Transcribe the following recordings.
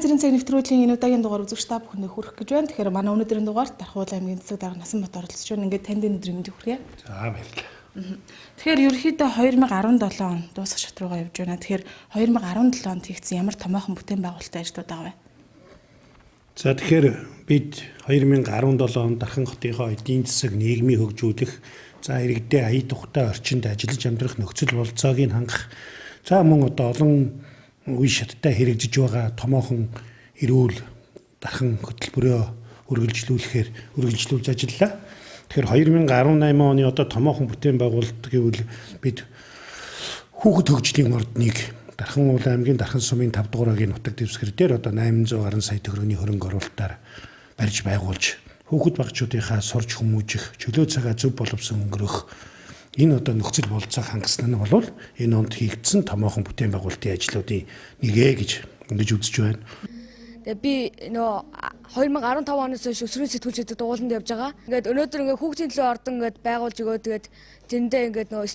Цэрэн цаг нэвтрүүлгийн энэ удаагийн дугаар үзэгч та бүхэнд хүрэх гэж байна. Тэгэхээр манай өнөөдрийн дугаарт Дархуул аймгийн засаг дарга Насанбат оролцож байна. Ингээд танд өнөөдрийн мэндийг хүргэе. За баярлалаа. Тэгэхээр ерөнхийдөө 2017 он дуусах шат руугаа явж байна. Тэгэхээр 2017 онд хийгдсэн ямар томоохон бүтээн байгуулалтын ажлууд байгаа вэ? За тэгэхээр бид 2017 онд Дархан хотынхоо эдийн засаг нийгмийг хөгжүүлэх, за иргэдээ ая тухтай орчинд ажиллаж амьдрах нөхцөл болцоог хангах, за мөн одоо олон үе шаттай хэрэгжиж байгаа томоохон эрүүл Дархан хөтөлбөрөө үргэлжлүүлж ажиллалаа. Тэгэхээр 2018 оны одоо томоохон бүтээн байгуулалт гэвэл бид хүүхэд хөгжлийн ордныг Дархан уул аймгийн Дархан сумын 5 дугаагийн нутаг дэвсгэр дээр одоо 800 гаруй сая төгрөгийн хөрөнгө оруулалтаар барьж байгуулж хүүхэд багчуудынхаа сурч хүмүүжих, чөлөө цагаа зөв боловсон өнгөрөх энэ одоо нөхцөл болцоог хангасан нь бол энэ онд хийгдсэн томоохон бүтээн байгуулалтын ажлуудын нэгэ гэж ингэж үзэж байна. Тэгээ би нөө 2015 оноос хойш өсвөрийн сэтгүүлчдэд дугууланд явж байгаа. Ингээд өнөөдөр ингээд хүүхдийн төлөө ордон ингээд байгуулж өгөө тэгээд тэндээ ингээд нөө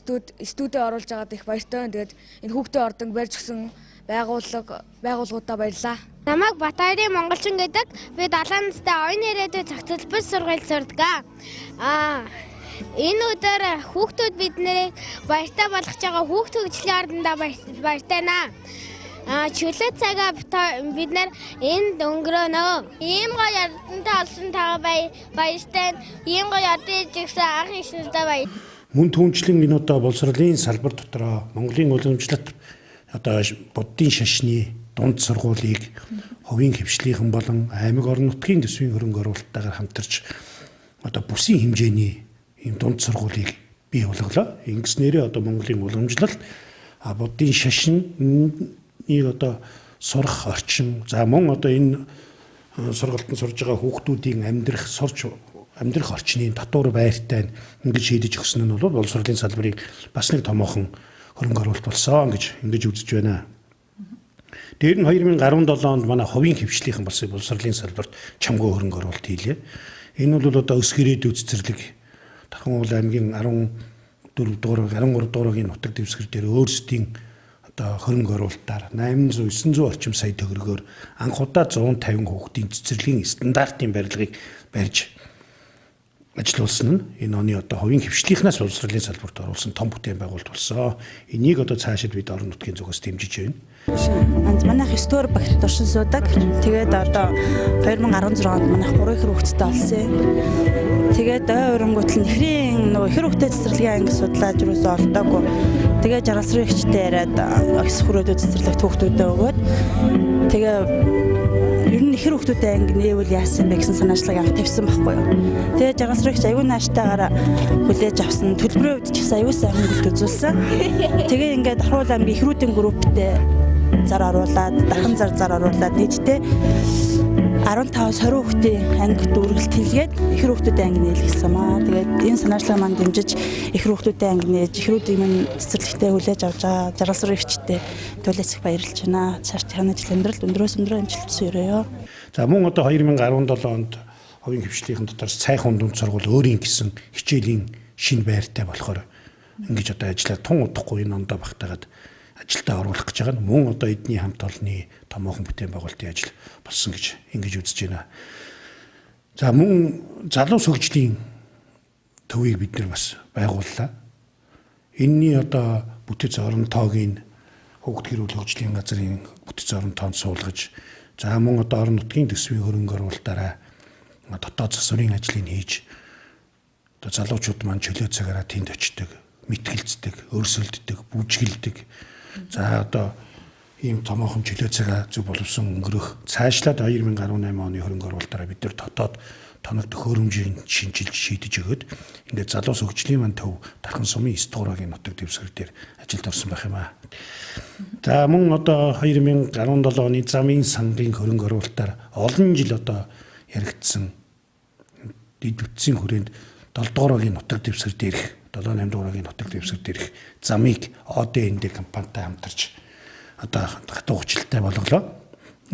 студид оруулж байгаад их баяртай байна. Тэгээд энэ хүүхдийн ордон барьж өгсөн байгууллагуудаа баярлалаа. Намайг Батайрын монголчин гэдэг. Би 7 настай оюуны ирээдүйн цагт төлбөр сургуульд сурдаг. Энэ өдөр хүүхдүүд биднийг баяртай болгож байгаа хүүхд хөгжлийн ордондоо баяртай наа. Чөлөө цагаа бид нар энд өнгөрөөнө. Ийм гоё ордонтой олсон таа баяртай. Ийм гоё ордон ижигсэн анх ихнэртэй баяр. Мөн түнчлэн энэ одоо боловсролын салбар дотроо Монголын уламжлалт одоо буддын шашны дунд сургуулийг хувийн хвшлийнхэн болон аймаг орон нутгийн төсвийн хөрөнгө оруулалттайгаар хамтарч одоо бүсийн хэмжээний ийм дунд сургуулийг бий болголоо. Ингэснээрээ одоо Монголын уламжлалт буддын шашныг одоо сурах орчин, за мөн одоо энэ сургалтанд сурж байгаа хүүхдүүдийн амьдрах орчны татвар байртай ингэж шийдэж өгсөн нь бол боловсролын салбарыг бас нэг томоохон хөрөнгө оруулалт болсон гэж ингэж үзэж байна. Дээр нь 2017 онд манай хувийн хвшлийнхэн болсон боловсролын салбарт чамгүй хөрөнгө оруулалт хийлээ. Энэ бол одоо өс гэрээдүүд цэцэрлэг Дархан уул аймгийн 13 дугаагийн нутаг дэвсгэр дээр өөрсдийн одоо хөрөнгө оруулалтаар 800-900 орчим сая төгрөгөөр анх удаа 150 хүүхдийн цэцэрлэгийн стандартын барилгыг барьж ажиллуулсан нь энэ оны одоо хувийн хвшлийнхнаас боловсролын салбарт оруулсан том бүтээн байгуулалт болсон. Энийг одоо цаашид бид орон нутгийн зүгээс дэмжиж байна. Манайх 9 дугаар багт туршин суудаг. Тэгээд одоо 2016 онд манайх 3 их хүүхэдтэй болсон. Тэгээд ой өрөнгөтл нэхрийн нөгөө их хүүхдэд цэцэрлэгийн анги судлааж юусоо олдоогүй. Тэгээд жаргалсрын ихчтэй яриад охис хүрээдүүд цэцэрлэгт хүүхдүүдэд өгөөд тэгээ ер нь их хүүхдүүдэд анги нээвэл яасан бэ гэсэн санаачлаг авах тавьсан байхгүй юу. Тэгээд жаргалсрын ихч аюун нааштай хүлээж авсан. Төлбөрийн хувьд ч гэсэн аюун сайн хөнгөлт үзүүлсэн. Тэгээд ингээд Дархан аймгийн ихрүүдийн групптэй зар оруулаад, Дархан зар оруулаад нийтдээ 15-20 хүүхдийн ангид үргэлт хийлгээд их хүүхдүүдийн анги нээлгэсэн маа. Тэгээд энэ санаачлал маань дэмжиж их хүүхдүүдийн анги нээж, их хүүхдийн минь цэцэрлэгтээ хүлээж авч байгаа жаргалсрын ихчтэй төлөөсөх баярлж байна. Цааш тань ажил амьдрал өндрөөс амжилтсан өрөөё. За мөн одоо 2017 онд хувийн хвшлийнхэн дотор сайхан дунд сургууль өөрийн гэсэн хичээлийн шинэ байртай болохоор ингэж одоо ажиллаа тун удахгүй энэ ондоо багтаагаад ажилдаа оруулах гэж байгаа нь мөн одоо эдний хамт олонны томоохон бүтээн байгуулалтын ажил болсон гэж ингэж үзэж байна. За мөн залуус хөгжлийн төвийг бид нар бас байгууллаа. Энэний одоо бүтэц орон тоогийн хөгжил гэрүүл хөгжлийн газрын бүтэц орон тоонд суулгаж, за мөн одоо орон нутгийн төсвийн хөрөнгө оруулалтаараа дотоод засварын ажлыг хийж одоо залуучууд маань чөлөө цагаараа тэнд очдог, мэтгэлцдэг, өрсөлддөг, бүжгэлдэг. За одоо ийм томоохон чөлөө цагаа зөв боловсон өнгөрөх цаашлаад 2018 оны хөрөнгө оруулалтаараа бид нар дотоод тоног төхөөрөмжийг шинжилж шийдэж өгöd ингээд залуус хөгжлийн мань төв Дархан сумын 9 дугаагийн нутаг дэвсгэр дээр ажилд орсон байх юм аа. За мөн одоо 2017 оны замын сангийн хөрөнгө оруулалтаар олон жил одоо яригдсан дэд бүтцийн хүрээнд 7 дугаагийн нутаг дэвсгэр дээрх 7-8 дугаагийн нутаг дэвсгэр дээрх замыг ОДН компанитай хамтарч одоо хатуу хүчилтэй болголоо.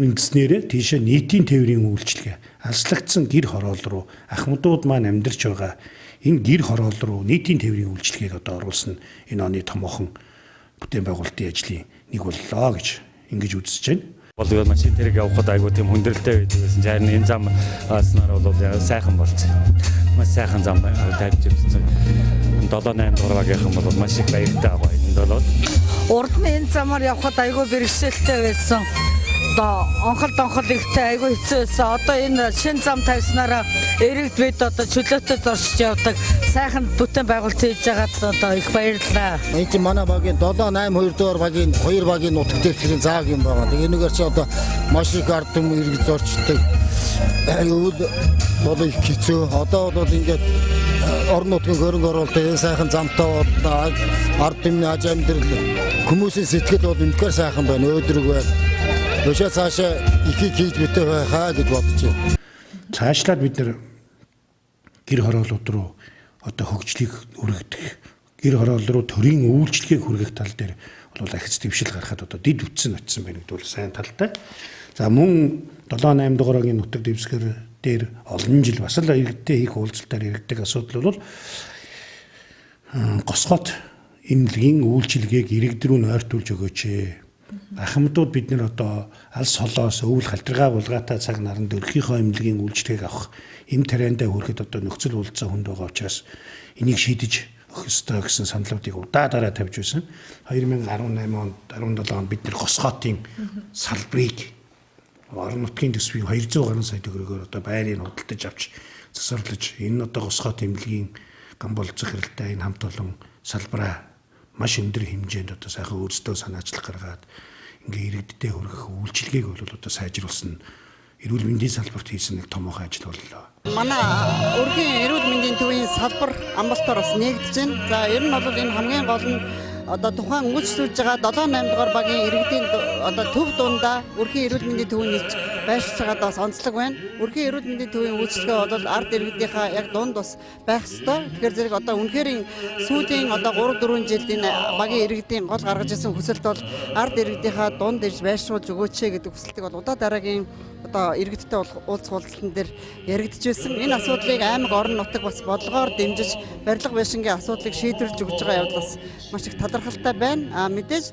Ингэснээрээ тийшээ нийтийн тээврийн үйлчилгээ алслагдсан гэр хороол руу ахмадууд маань амьдарч байгаа энэ гэр хороол руу нийтийн тээврийн үйлчилгээг одоо оруулсан энэ оны томоохон бүтээн байгуулалтын ажлын нэг боллоо гэж ингэж үзэж байна. Боловч машин тэрэг явахад айгүй тийм хүндрэлтэй байдаг гэсэн. Харин энэ зам ааснаар бол сайхан болсон. Маш сайхан зам тавьж өгсөн. 7-8 дугаар багийнхан бол маш их баяртай байгаа энэ болоод. Урд нь энэ замаар явхад айгүй бэрхшээлтэй байсан. Одоо онхол ихтэй айгүй хэцүү байсан. Одоо энэ шин зам тавьснараа эрэгд бид одоо чөлөөтэй зорчиж явдаг. Сайхан бүтээн байгуулалт хийж байгаад одоо их баярлалаа. Энэ чинь манай багийн 7-8 2 дугаар багийн 2 багийн нутаг дэвсгэрийн зааг юм байгаа. Тэгээ энэгээр чи одоо маш их ард түмэн эргэж зорчдог. Аюул бол их хэцүү. Одоо бол ингээд орон нутгийн хөрөнгө оруулалтын энэ сайхан замтай ард түмний аж амьдрал хүмүүсийн сэтгэл бол үнэхээр сайхан байна. Өөдрөг байна. Өшөө цаашаа ихийг хийж бүтээ байхаа гэж бодож байна. Цаашлаад бид нэр гэр хороолууд руу одоо хөгжлийг өргөдөх, гэр хороол руу төрийн үйлчлэгийг хүргэх тал дээр бол ахиц дэвшил гаргахад одоо дид үтсэн очсон байна гэдэг бол сайн талтай. За мөн 7-8 дугааргийн нутаг дэвсгэр дээр олон жил бас л иргэдтэй хийх уулзалтаар яригддаг асуудал бол госгоот эмнэлгийн үйлчилгээг иргэд рүү нойртуулж өгөөч. Ахмадууд бид нэр одоо алс холоос өвөл халдиргаа булгаатай цаг наранд өрхийнхөө эмнэлгийн үйлчлэгийг авах эм тариандаа хүрэхэд одоо нөхцөл болцоо хүнд байгаа учраас энийг шийдэж өгөх ёстой гэсэн саналуудыг удаа тавьж байсан. 2018 онд 17 онд бид нэр госгоотын салбарыг орон нутгийн төсвийн 200 гаруй сая төгрөгөөр одоо байрыг худалдаж авч засварлаж энэ одоо госгоот эмнэлгийн гамбол захиралтай энэ хамт олон салбараа маш өндөр хэмжээнд одоо сайхан өөрсдөө санаачлах гаргаад ингээ иргэдтэй хүргэх үйлчилгээг бол одоо сайжруулсан эрүүл мэндийн салбарт хийсэн нэг томоохон ажил боллоо. Манай өргөн эрүүл мэндийн төвийн салбар амбалтаар бас нэгдэж байна. За ер нь бол энэ хамгийн гол нь одоо тухайн үйлчлүүлж байгаа 7-8 дугаар багийн иргэдийн одоо төв дундаа өргөн эрүүл мэндийн төвийн нийлж байршиж байгаад бас онцлог байна. Өргөн эрүүл мэндийн төвийн үйлчлэгээ бол ард иргэдийнхаа яг дунд бас байх ёстой. Тэгэхээр зэрэг одоо үнэхээр сүүлийн одоо 3-4 жилд энэ багийн иргэдийн гол гаргаж ирсэн хүсэлт бол ард иргэдийнхаа дунд ирж байршуулж өгөөч гэдэг хүсэлтийг бол удаа дараагийн одоо иргэдтэй уулзах уулзалтан дээр яригдж байсан. Энэ асуудлыг аймаг орон нутаг бас бодлогоор дэмжиж барилга байшингийн асуудлыг шийдвэрлэж өгч байгаа явдал бас маш их талархалтай байна. Мэдээж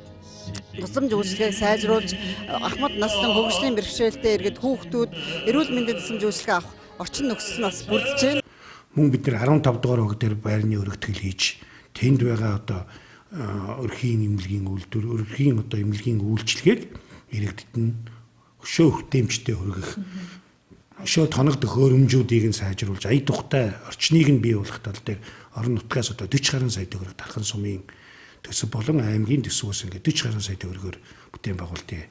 тусламж үйлчилгээг сайжруулж ахмад насны хөгжлийн бэрхшээлтэй иргэд хүүхдүүд эрүүл мэндийн тусламж үйлчилгээ авах орчин нөхцөл нь бас бүрдэж байна. Мөн бид нэр 15 дугаар өг дээр байрны өргөтгөл хийж тэнд байгаа одоо өрхийн эмнэлгийн үйлдвэр, өрхийн одоо эмнэлгийн үйлчилгээг иргэдэд нь өшөө хүртээмжтэй хүргэх, өшөө тоногдох хөрөмжүүдийг нь сайжруулж, ая тухтай орчныг нь бий болгох тал дээр орон нутгаас одоо 40 гаруй сая төгрөг дархан сумын төсөв болон аймгийн төсвөөс ингээд 40 гаруй сая төгрөгөөр бүтээн байгуулалтыг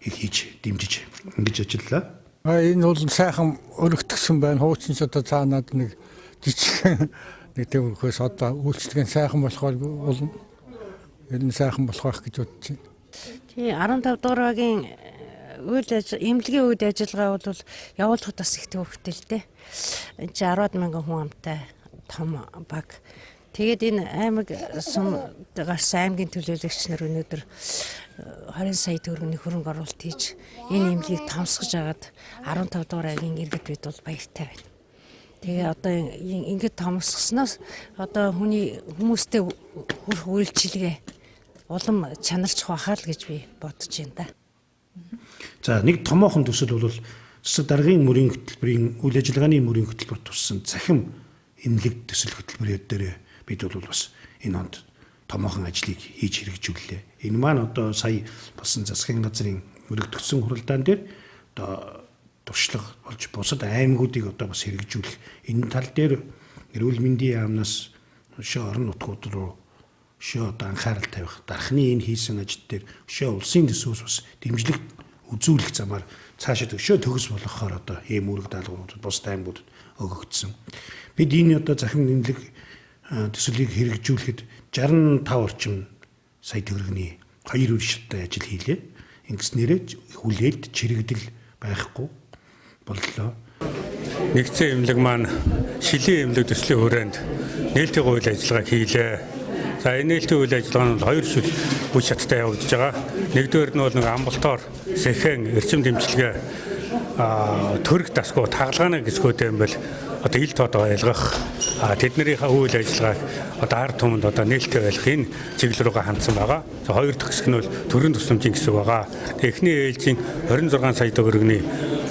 их хийж дэмжиж ингэж ажиллалаа. Энэ бол сайхан өргөтгсөн байна. Хуучин ч одоо цаанаад нэг жижиг нэг төгрөгөөс одоо үйлчлэгийн сайхан болохоор болно. Ер нь сайхан болох байх гэж бодож байна. Тий 15 дугаар багийн эмнэлгийн үед ажиллагаа бол явуулахад бас их төвөгтэй л дээ. Энд чи 10 мянган хүн амтай том баг. Тэгээд энэ аймаг сум гарсан аймгийн төлөөлөгч нар өнөөдөр 20 сая төгрөгийн хөрөнгө оруулалт хийж энэ эмнэлгийг тамсгаж агаад 15 дугаар агийн иргэд бид бол баяртай байна. Тэгээ одоо ингэж томсгосноос одоо хүмүүстэй хүрх үйлчилгээ улам чанарч бахаа л гэж би бодож байна да. За нэг томоохон төсөл бол засаг даргын мөрийн хөтөлбөрийн үйл ажиллагааны мөрийн хөтөлбөр туссан цахим эмнэлэг төсөл хөтөлбөрөөр дээр бид бол бас энэ онд томоохон ажлыг хийж хэрэгжүүллээ. Энэ маань одоо сая болсон засгийн газрын мөрөгдсөн хуралдаан дээр одоо туршлага болж бусад аймагуудыг одоо бас хэрэгжүүлэх энэ тал дээр эрүүл мэндийн яамнаас өшөө орон нутгууд руу өшөө одоо анхаарал тавих, дархны энэ хийсэн ажил дээр өшөө улсын төсвөөс бас дэмжлэг үзүүлэх замаар цаашид өшөө төгс болгохоор одоо ийм үүрэг даалгавруудад бусад аймагуудад өгөгдсөн. Бид энэ одоо захин нэмлэг төслийг хэрэгжүүлэхэд 65 орчим сая төгрөгийн 2 үр шаттай ажил хийлээ. Ингэснээрээ хүлээлт чирэгдэл байхгүй боллоо. Нэгдсэн эмнэлэг маань шилийн эмнэлэг төслийн хүрээнд нээлтийн үйл ажиллагаа хийлээ. За энэ нээлтийн үйл ажиллагаа нь 2 үр шаттай явагдаж байгаа. Нэгдүгээр нь бол нэг амбалтоор сэхэн эрчим дэмжлэгээ төрөх дасгуу тагалгааны гисгүүд юм бэл одоо ил тод ойлгох тэднэрийнхээ үйл ажиллагааг одоо ард түмэнд одоо нээлттэй байлгах энэ чиглэл рүүгээ хандсан байгаа. За хоёр дахь хэсэг нь бол төрийн тусламжийн хэсэг байгаа. Эхний ээлжийн 26 сая төгрөгийн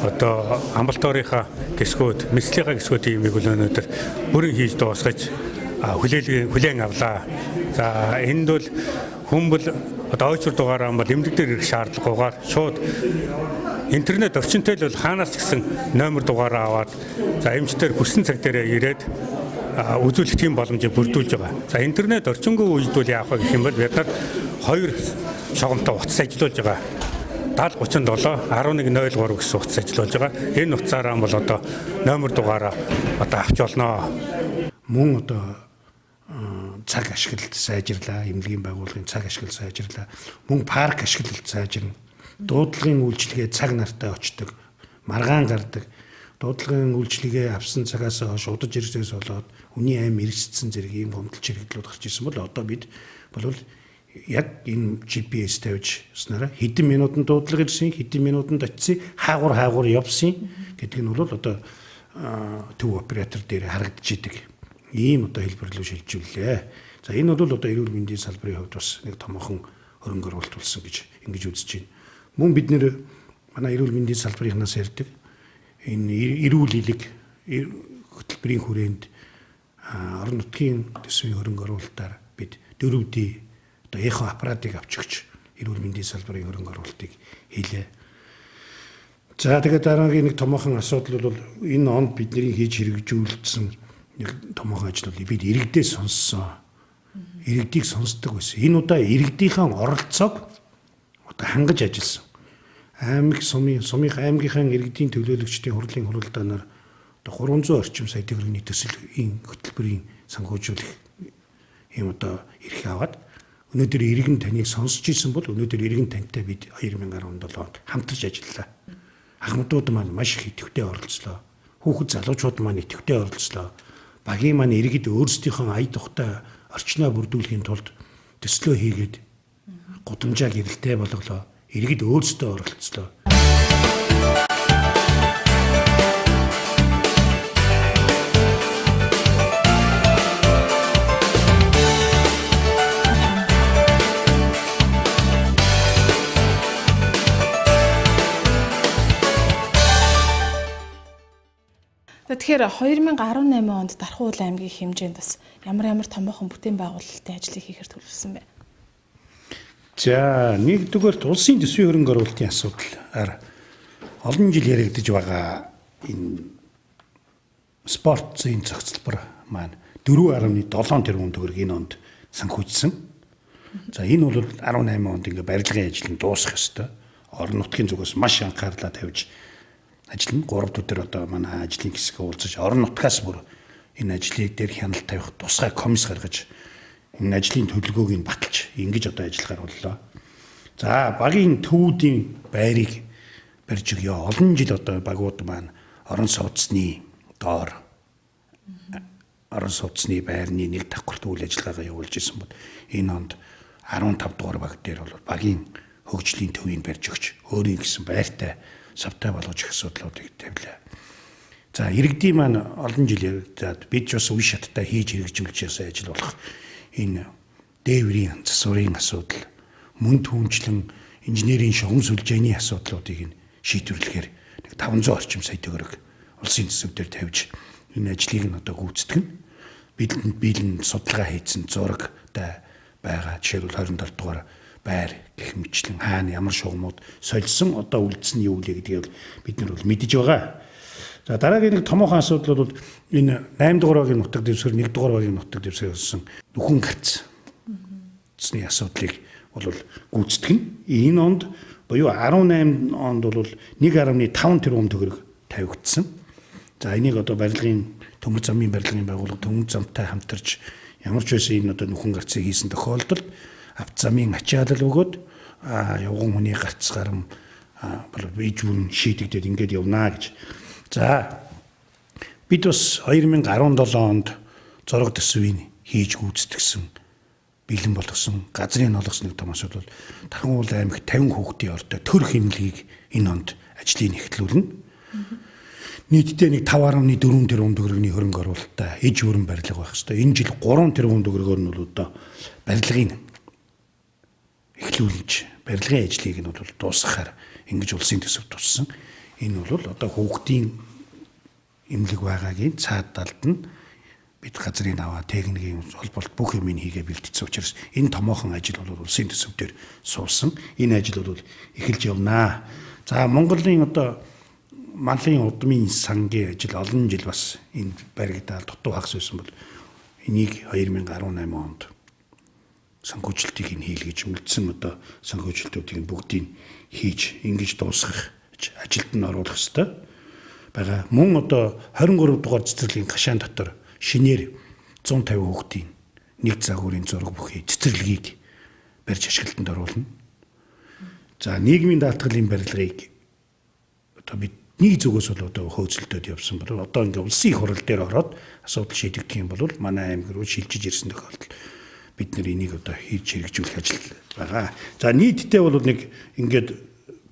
одоо амбулаторийнхаа хэсгүүд, мэслийнхаа хэсгүүдийн имийг өнөөдөр бүрэн хийж дуусгаж хүлээн авлаа. За энд бол хүмбэл одоо ойчур дугаараа бол эмнэлэг дээр ирэх шаардлагагүйгээр шууд интернет орчинтой л бол хаанаас ч гэсэн номер дугаараа аваад за эмчтэр хүссэн цаг дээрээ ирээд үзүүлэх тийм боломжийг бүрдүүлж байгаа. За интернет орчингүй үед бол яах вэ гэх юм бол бид нар 2 шогомтой утас ажиллуулж байгаа. 7037 1103 гэсэн утас ажиллуулж байгаа. Энэ утсаараа бол одоо номер дугаараа одоо авч болно. Мөн одоо цаг ашиглалт сайжирлаа, эмнэлгийн байгууллагын цаг ашиглал сайжирлаа, мөн парк ашиглалт сайжирна. Дуудлагын үйлчилгээ цаг нартай очдог, маргаан гардаг. Дуудлагын үйлчилгээ авсан цагаас хойш удаж ирсээс болоод хүний аим эрсдсэн зэрэг ийм гомдол чирэгдлүүд гарч ирсэн бол одоо бид болвол яг энэ GPS тавьж снараа хэдэн минутанд дуудлага ирсэн, хэдэн минутанд очив, хаагур явсан гэдэг нь бол одоо төв оператор дээр харагдаж идэг. Ийм одоо хэлбэр рүү шилжүүллээ. За энэ бол одоо эрүүл мэндийн салбарын хувьд бас нэг томоохон хөрөнгө оруулалт болсон гэж ингэж үзэж байна. Мөн бид нэр манай эрүүл мэндийн салбарынхнаас ярьдаг энэ эрүүл илэг хөтөлбөрийн хүрээнд орон нутгийн төсвийн хөрөнгө оруулалтаар бид 4D одоо эхо аппаратыг авч өгч эрүүл мэндийн салбарын хөрөнгө оруулалтыг хийлээ. За тэгээд дараагийн нэг томоохон асуудал бол энэ онд бидний хийж хэрэгжүүлсэн нэг томоохон ажил бол бид иргэдээ сонссон. Иргэдийг сонсдог байсан. Энэ удаа иргэдийнхэн оролцоог одоо хангаж ажилласан. Сумын аймгийнхаа иргэдийн төлөөлөгчдийн хурлын хуралдаанаар одоо 300 орчим сая төгрөгийн төслийн хөтөлбөрийн санхүүжүүлэх юм одоо эрх аваад өнөөдөр иргэн таныг сонсч ирсэн бол өнөөдөр иргэн тантай бид 2017 онд хамтарч ажиллалаа. Ахмадууд маань маш их идэвхтэй оролцлоо. Хүүхэд залуучууд маань идэвхтэй оролцлоо. Багийн маань иргэд өөрсдийнхөө ая тухтай орчноо бүрдүүлэхийн тулд төслөө хийгээд гудамжаа гэрэлтэй болголоо. Иргэд өөрсдөө оролцлоо. Тэгэхээр 2018 онд Дархан аймгийн хэмжээнд бас ямар томоохон бүтээн байгуулалтын ажлыг хийхээр төлөвлөсөн бэ? За нэгдүгээр улсын төсвийн хөрөнгө оруулалтын асуудал олон жил яригдж байгаа энэ спортын цогцлбор маань 4.7 тэрбум төгрөг энэ онд санхүүжсэн. За энэ бол 18 онд ингээ барилгын ажил нь дуусах ёстой. Орон нутгийн зүгээс маш анхаарлаа тавьж ажил нь 3 өдөр одоо манай ажлын хэсэг уулзаж орон нутгаас бүр энэ ажлыг дээр хяналт тавих тусгай комисс гаргаж энэ ажлын төлөвлөгөөг нь баталж ингэж одоо ажиллахаар боллоо. За багийн төвүүдийн байрыг барьж өгье. Олон жил одоо багууд маань орон сууцны доор орон сууцны байрны нэг давхарт үйл ажиллагаагаа явуулж исэн бол энэ онд 15 дугаар баг дээр бол багийн хөгжлийн төвийг барьж өгч өөрийн гэсэн байртай савтай болгож их асуудлуудыг тавилаа. За иргэдийн маань олон жил яригдаад бид ч бас үе шаттай хийж хэрэгжүүлж ясаа ажил болох энэ дээврийн засварын асуудал, мөн түүнчлэн инженерийн шугам сүлжээний асуудлуудыг шийдвэрлэхээр 500 орчим сая төгрөг улсын төсвөөр тавьж энэ ажлыг нь одоо гүйцэтгэн биелэн судалгаа хийсэн зурагтай байгаа. Жишээлбэл 27 дугаар байр гэх мэтлэн хаана ямар шугамуд сольсон одоо үлдсэн юу вэ гэдгийг бид нар бол мэдэж байгаа. За дараагийн нэг томоохон асуудал бол энэ 8 дугаар багийн нутаг дэвсгэр 1 дугаар багийн нутаг дэвсгэр болсон нүхэн гарц. Цэсний асуудлыг бол гүйцэтгэн. Энэ онд буюу 18 онд бол 1.5 тэрбум төгрөг тавигдсан. За энийг одоо барилгын төмөр замын барилгын байгууллага төмөр замтай хамтарч ямар ч байсан энэ одоо нүхэн гарцыг хийсэн тохиолдолд авт замын ачаалал өгөөд явган хүний гарц гарам ижүүн шийдэгдээд ингээд явнаа гэж. За бид бас 2017 онд зориг төсвийг хийж гүйцэтгсэн бэлэн болгосон газрын олгосныг том асуудал Дархан аймагт 50 хүүхдийн ортой төр хэмнэлгийг энэ онд ажлыг эхлүүлнэ. нийтдээ нэг 5.4 тэрбум төгрөгийн хөрөнгө оруулалттай иж өрн барилга байх хэвээр. Энэ жил 3 тэрбум төгрөгөөр нь бол одоо барилгын эхлүүлж барилгын ажлыг нь бол дуусгахаар ингэж улсын төсөв туссан. Энэ бол одоо хүүхдийн эмнэлэг байгаагийн цаад талд нь бид газрын аваа техникийн холболт бүх юм хийгээ бэлтгэсэн учраас энэ томоохон ажил бол улсын төсөв дээр суусан. Энэ ажил бол эхэлж явнаа. За Монголын одоо малын удмын сангийн ажил олон жил бас энэ баригдаад дутуу хагас байсан бол энийг 2018 онд санхүүжилтийг хийлгэж үлдсэн одоо санхүүжилтүүдийг бүгдийг хийж ингэж дуусгах ажилд нь оруулах ёстой байгаа. Мөн одоо 23 дугаар цэцэрлэгийн гашаан дотор шинээр 150 хүүхдийн нэг загварын зураг бүхий цэцэрлэгийг барьж ашиглалтанд оруулна. За нийгмийн даатгалын барилгыг одоо бидний зүгээс бол одоо хөөцөлдөд явсан бол одоо ингээ улсын их хурал дээр ороод асуудал шийдэгдэх юм бол манай аймаг руу шилжиж ирсэн тохиолдол бид нар энийг одоо хийж хэрэгжүүлэх ажил байгаа. За нийтдээ бол нэг ингээд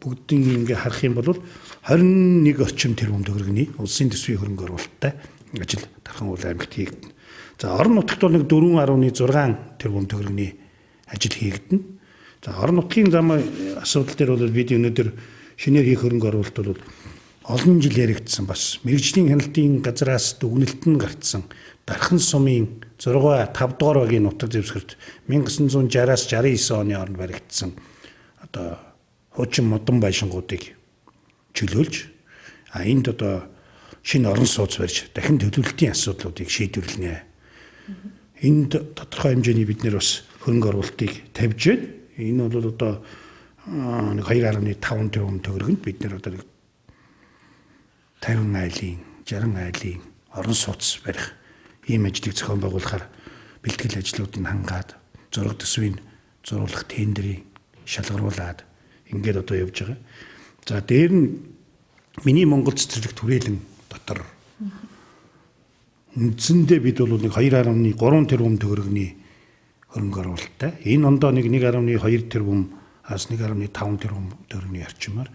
бүгдийн ингээ харах юм бол 21 орчим тэрбум төгрөгийн улсын төсвийн хөрөнгө оруулалттай ажил Дархан уул аймагт хийгдэнэ. За орон нутагт бол нэг 4.6 тэрбум төгрөгийн ажил хийгдэнэ. За орон нутгийн зам асуудал дээр бол бид өнөөдөр шинээр хийх хөрөнгө оруулалт бол олон жил яригдсан бас мэрэгжлийн хяналтын газраас дүгнэлт нь гарцсан Дархан сумын 6 5 дугаар багийн нутаг дэвсгэрт 1960-аас 69 оны хооронд баригдсан одоо хуучин модон байшингуудыг чөлөөлж энд одоо шинэ орон сууц барьж дахин төлөвлөлтийн асуудлуудыг шийдвэрлэнэ. Энд тодорхой хэмжээний бид нэр бас хөрөнгө оруулалтыг тавьж байна. Энэ бол одоо 2.5 тэрбум төгрөгөнд бид нэр одоо 50 айлын 60 айлын орон сууц барих ийм ажлыг зохион байгуулахаар бэлтгэл ажлуудыг хангаад зураг төсвийн зурулах тендерийг шалгаруулад ингээд одоо явж байгаа. За дээр нь миний Монгол цэцэрлэгт хүрээлэн дотор үндсэндээ бид бол нэг 2.3 тэрбум төгрөгийн хөрөнгө оруулалттай. Энэ ондоо нэг 1.2 тэрбум-аас 1.5 тэрбум төгрөгийн орчмоор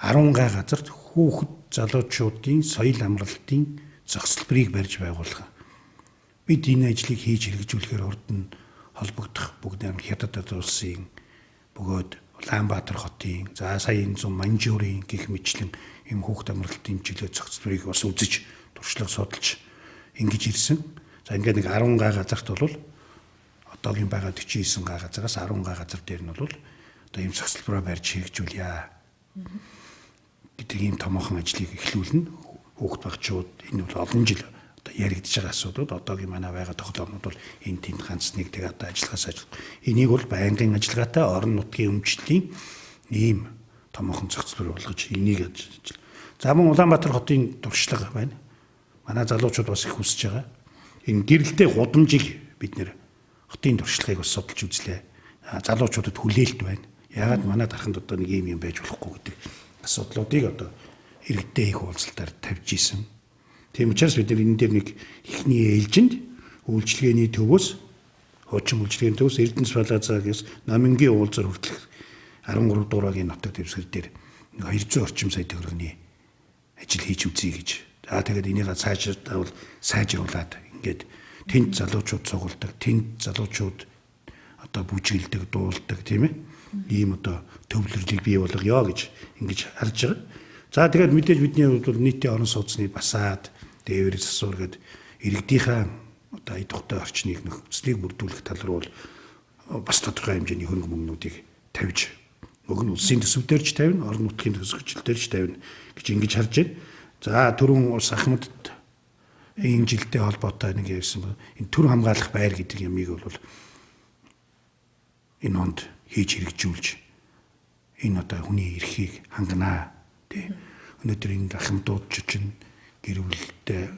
10 га газарт хүүхэд залуучуудын соёл амралтын зохицолборыг барьж байгуулах. Бид энэ ажлыг хийж хэрэгжүүлэхээр урд нь холбогдох бүгд амир хятад улсын бөгөөд Улаанбаатар хотын за сая энэ зам Манжуурын гих мэтлэн юм хүүхэд амралтын чиглэл зохицолборыг бас үзэж туршлага судалж ингэж ирсэн. За ингээд нэг 10 га газарт бол одоогийн байгаа 49 га газараас 10 га газар дээр нь бол одоо ийм зохицолбороо барьж хэрэгжүүлье гэдэг ийм томоохон ажлыг эхлүүлнэ. Хүүхэд багчууд энэ бол олон жил одоо яригдж байгаа асуудал. Одоогийн манай байгаа тоглоомнууд бол энэ тэнд ганц нэг тэг одоо ажиллагаас ажил. Энийг бол байнгын ажиллагаатай орон нутгийн өмчлөлийн ийм томоохон зохицолбор болгож энийг ажил. За мөн Улаанбаатар хотын туршлага байна. Манай залуучууд бас их хүсэж байгаа. Энэ гэрэлтэй гудамжийг бид нэр хотын туршлагыг бас судалж үзлээ. Залуучуудад хүлээлт байна. Яагаад манай Дарханд одоо нэг юм байж болохгүй гэдэг асуудлуудыг одоо иргэдтэй их уулзалтаар тавьж исэн. Тийм учраас бид энэ дээр нэг ихний ээлжинд үйлчлэгээний төвөөс хуучин үйлчлэгээний төвөөс Эрдэнэс Плазагаас Намингийн уулзар хүртэлх 13 дуурайгийн нутаг дэвсгэр дээр 200 орчим сая төгрөгийн ажил хийж үзье гэж. За тэгээд энийг сайжруулад ингээд тэнд залуучууд цугулдаг, тэнд залуучууд одоо бүжгэлдэг, дуулдаг тийм ээ. Ийм одоо төвлөрлийг бий болгоё гэж ингэж харж байгаа. За тэгээд мэдээж бидний хувьд бол нийтийн орон сууцны басаад дээвэр засвар гээд иргэдийнхаа одоо идухтай орчныг нөхцөлийг бүрдүүлэх тал руу бас тодорхой хэмжээний хөрөнгө мөнгнүүдийг тавьж өгн улсын төсөв дээрч тавина, орон нутгийн төсөвчл дээрч тавина гэж ингэж харж байна. За түрүүн улс ахмадд энэ жилдээ холбоотой нэг ярьсан ба энэ төр хамгаалах байр гэдэг ямыг бол энэ онд хийж хэрэгжүүлж энэ одоо хүний эрхийг ханганаа тий. Өнөөдөр энэ ахмадууд чинь гэр бүлтэй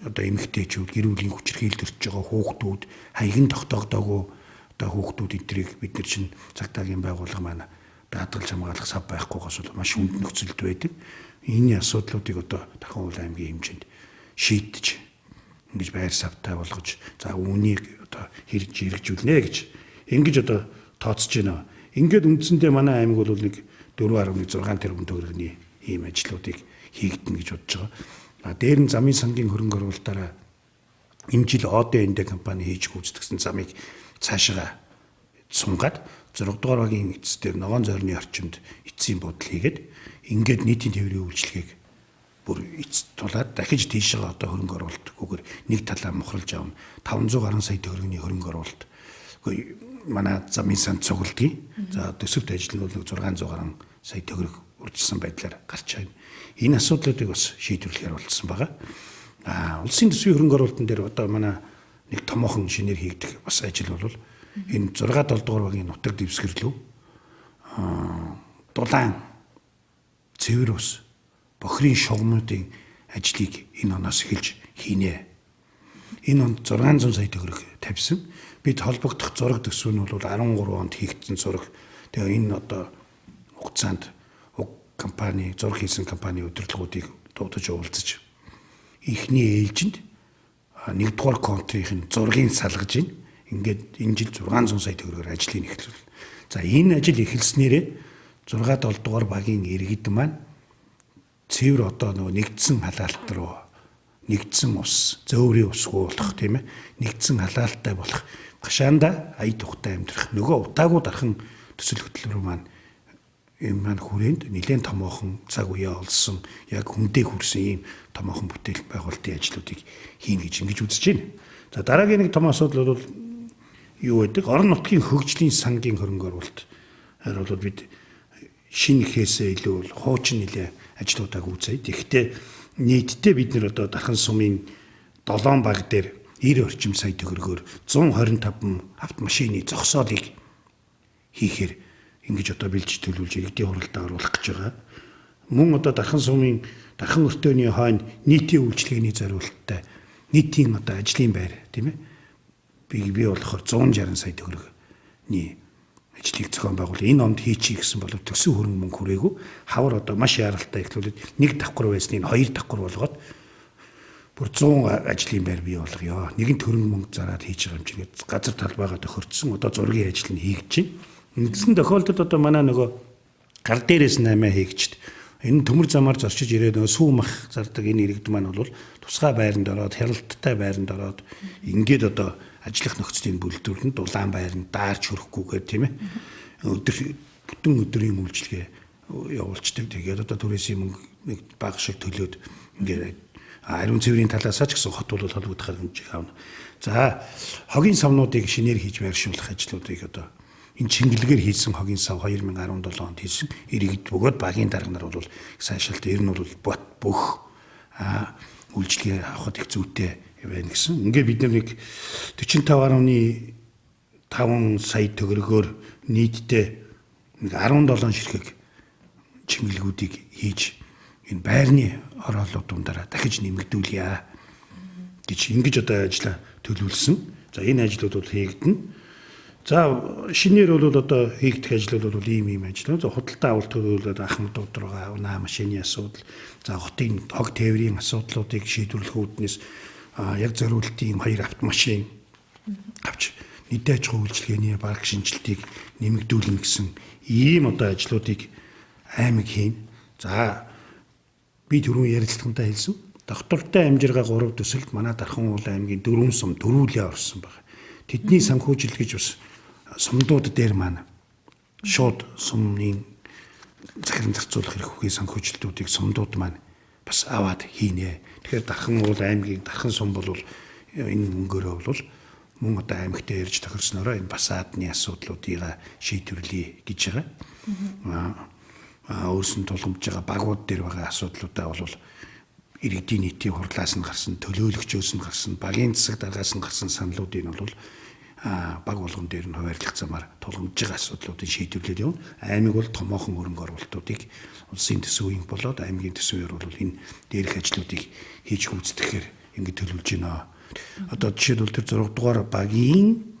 одоо эмэгтэйчүүд гэр бүлийн хүчирхийлэлд орж байгаа хүүхдүүд хаягн тогтоогдоогүй одоо хүүхдүүд эдрийг бид нар чинь цагдаагийн байгууллага маань даатгалж хамгаалах сав байхгүйгээс бол маш хүнд нөхцөлд байдаг. Энэ асуудлуудыг одоо Дархан уул аймгийн хэмжээнд шийдэж ингэж байр савтай болгож за үүнийг одоо хэрэгжүүлнэ гэж ингэж одоо тооцож байна. Ингээд үндсэндээ манай аймаг бол нэг 4.6 тэрбум төгрөгийн ийм ажлуудыг хийгдэнэ гэж бодож байгаа. Дээр нь замын сангийн хөрөнгө оруулалтаараа энэ жил ОДН компани хийж гүйцэтгсэн замыг цаашаа сунгаад 6 дугаар багийн эцэс дээр ногоон зойрны орчимд эцсийн бодол хийгээд ингээд нийтийн тээврийн үйлчлэгийг бүр эцтулаад дахиж тийшээ одоо хөрөнгө оруулалтгүйгээр нэг талаа мохорлж авна 500 гаруй сая төгрөгийн хөрөнгө оруулалт. Үгүй манай замын сан цугладгийг за төсөвт ажил нь бол 600 гаруй сая төгрөг үржилсэн байдлаар гарч байна. Энэ асуудлуудыг бас шийдвэрлэхээр болцсон байгаа. Улсын төсвийн хөрөнгө оруулалтын дээр одоо манай нэг томоохон шинээр хийгдэх бас ажил бол энэ 6-7 дугаар багийн нутаг дэвсгэрлүү дулаан цэвэр ус бохирын шугамуудын ажлыг энэ оноос эхэлж хийнэ. Энэ онд 600 сая төгрөг тавьсан. Бид холбогдох зураг төсөв нь бол 13 онд хийгдсэн зураг. Тэгээ энэ одоо хугацаанд компани зураг хийсэн компани удирдлагуудыг дуудаж уулзаж ихний ээлжинд 1-р контрийн зургийг салгаж байна. Ингээд энэ жил 600 сая төгрөгөөр ажлыг эхлүүлнэ. За энэ ажил эхэлснээрээ 6-7 дугаар багийн иргэд маань цэвэр одоо нөгөө нэгдсэн халаалт руу нэгдсэн ус, зөөврийн усгүй болох тийм ээ. Нэгдсэн халаалтай болох гашаанда ая тухтай амьдрах нөгөө утаагүй дархан төсөл хөтөлбөр маань энэ маань хүрээнд нэлээд томоохон цаг үе олсон яг хүндээ хүрсэн ийм томоохон бүтээл байгуулалтын ажлуудыг хийнэ гэж ингэж үзэж байна. За дараагийн нэг том асуудал бол юу гэдэг? Орон нутгийн хөгжлийн сангийн хөрөнгө оруулалт. Харин бол бид шинэ ихээсээ илүү хуучин нэлээ ажлуудаа гүйцэе. Тэгэхдээ нийтдээ бид нэр одоо дархан сумын 7 баг дээр 90 орчим сая төгрөгөөр 125 автомашины зогсоолыг хийхээр ингэж одоо бэлж төлөвлөж иргэдийн хуралдаа оруулах гэж байгаа. Мөн одоо дархан сумын дархан өртөөний хойно нийтийн үйлчлэгээний зориулалттай нийтийн одоо ажлын байр тийм ээ. Би болохоор 160 сая төгрөгийн ажлыг зохион байгуул. Энэ онд хийчихье гэсэн бол төсөв хөрөнгө мөнгө хүрээгүй. Хавар одоо маш яралтай эхлүүлээд нэг давхар байсныг 2 давхар болгоод бүр 100 ажлын байр бий болгоё. Нэгэн хөрөнгө мөнгө зараад хийж байгаа юм чинь газар талбайгаа тохирцсон одоо зургийн ажил нь хийгдэж байна. Ингэсэн тохиолдолд одоо манай нөгөө гар дээрээс 8 хийгчд энэ төмөр замаар зорчиж ирээд нөгөө сүү мах зардаг энэ иргэд маань бол тусгай байранд ороод хяналттай байранд ороод ингээд одоо ажиллах нөхцөлийн бүрэлдэхүүн дулаан байранд даарч хөрөхгүйгээр тийм ээ бүтэн өдрийн үйлчлэгээ явуулцдаг. Тэгээд одоо түрээсийн мөнгө нэг бага шиг төлөөд ингээд ариун цэврийн талаасаа ч гэсэн хот бол холбогдох хэмжээг авна. За хогийн савнуудыг шинээр хийж байршуулах ажлуудыг одоо энэ чингэлгээр хийсэн хогийн сав 2017 онд хийсэн иргэд бөгөөд багийн дарга нар бол сайшаалт ер нь бол бүх үйлчлэгээ авахд их зүйтэй байна гэсэн. Ингээ бид нэг 45.5 сая төгрөгөөр нийтдээ нэг 17 ширхэг чимгэлгүүдийг хийж энэ байрны ороолууд дундаараа дахиж нэмэгдүүлье гэж ингэж одоо ажилла төлөвлөсөн. За энэ ажлууд бол хийгдэнэ. За шинээр бол одоо хийгдэх ажлууд бол ийм ажил. За худалдаа авалт төлөвлөлөд ахмадууд руугаа унаа машины асуудал, за хотын хог тээврийн асуудлуудыг шийдвэрлэх үүднээс яг зориултын 2 автомашин авч нийт аж ахуйн үйлчилгээний баг шинжилтийг нэмэгдүүлнэ гэсэн ийм одоо ажлуудыг аймаг хийн. За би түрүүн ярилцлагантаа хэлсэн. Доктортой амжиргаа 3 төсөлд манай Дархан уул аймгийн 4 сум дөрвөлээ орсон байна. Тэдний санхүүжилт гэж бас сумдууд дээр маань шууд сумны захиран зарцуулах эрх үгийн санхүүжилтүүдийг сумдууд маань бас аваад хийнэ. Тэгэхээр Дархан уул аймгийн Дархан сум бол энэ мөнгөөрөө бол мөн одоо аймагтаа ярьж тохирснороо энэ басаадны асуудлуудыг шийдвэрлэе гэж байгаа. Өөрсөн тулгамж байгаа багууд дээр байгаа асуудлуудаа бол иргэдийн нийтийн хурлаас нь гарсан, төлөөлөгчөөс нь гарсан, багийн засаг даргаас нь гарсан саналуудыг нь бол баг болгон дээр нь хуваарлах замаар тулгамж байгаа асуудлуудыг шийдвэрлээд явна. Аймаг бол томоохон хөрөнгө оруулалтуудыг улсын төсвийн болоод аймгийн төсвөөр бол энэ дээрх ажлуудыг хийж гүйцэтгэхээр ингэ төлөвлөж байна. Одоо жишээлбэл тэр 6 дугаар багийн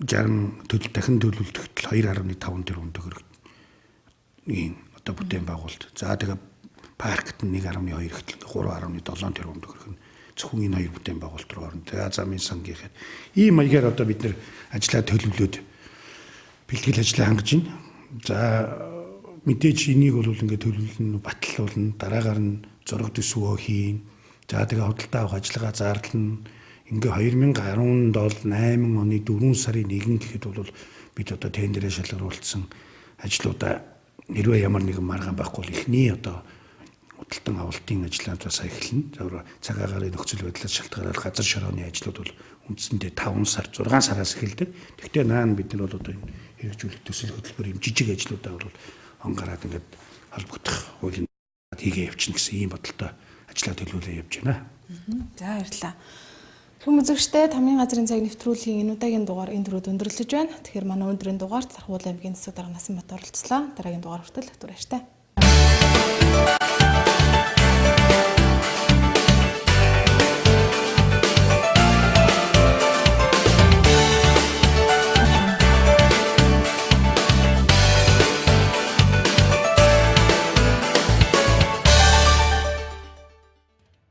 60 дахин төлөвлөлтөд 2.5 тэрбум төгрөг ийм одоо бүтээн байгуулалт. За тэгээ паркт 1.2 ихтэл 3.7 тэрбум төгрөг нь зөвхөн энэ хоёр бүтээн байгуулалт руу орно. Тэгээ замын сангийнхаа ийм маягаар одоо бид нэр ажиллаа төлөвлөөд бэлтгэл ажлаа хангаж байна. За мэдээж энийг бол ингээд төлөвлөн батлуулна, дараагаар нь зураг төсвөө хийн. За тэгээ худалдаа авах ажиллагаа зарлана. Ингээ 2017 8 оны 4 сарын 1 гэхэд бол бид одоо тендерээ шалгаруулсан ажлуудаа хэрвээ ямар нэгэн маргаан байхгүй бол эхний одоо худалдан авалтын ажлуудаас эхэлнэ. За цаг агаарын нөхцөл байдлаас шалтгаалаад газар шорооны ажлууд бол үндсэндээ 5 сар 6 сараас эхэлдэг. Гэхдээ наан бид нар бол одоо энэ хэрэгжүүлэх төсөл хөтөлбөр юм жижиг ажлуудаа бол онгараад ингээд холбогдох хуулийн хийгээ явчихна гэсэн ийм бодолтой ажлаа төлөвлөлөө явж байна. За баярлалаа. Хүм үзэгчтэй Тамийн газрын цаг нэвтрүүлгийн энэ удаагийн дугаар энэ төрөд өндөрлөж байна. Тэгэхээр манай өнөөдрийн дугаарт Сархуул аймгийн засаг дарга Насанбат оролцлоо. Дараагийн дугаар хүртэл түр баяртай.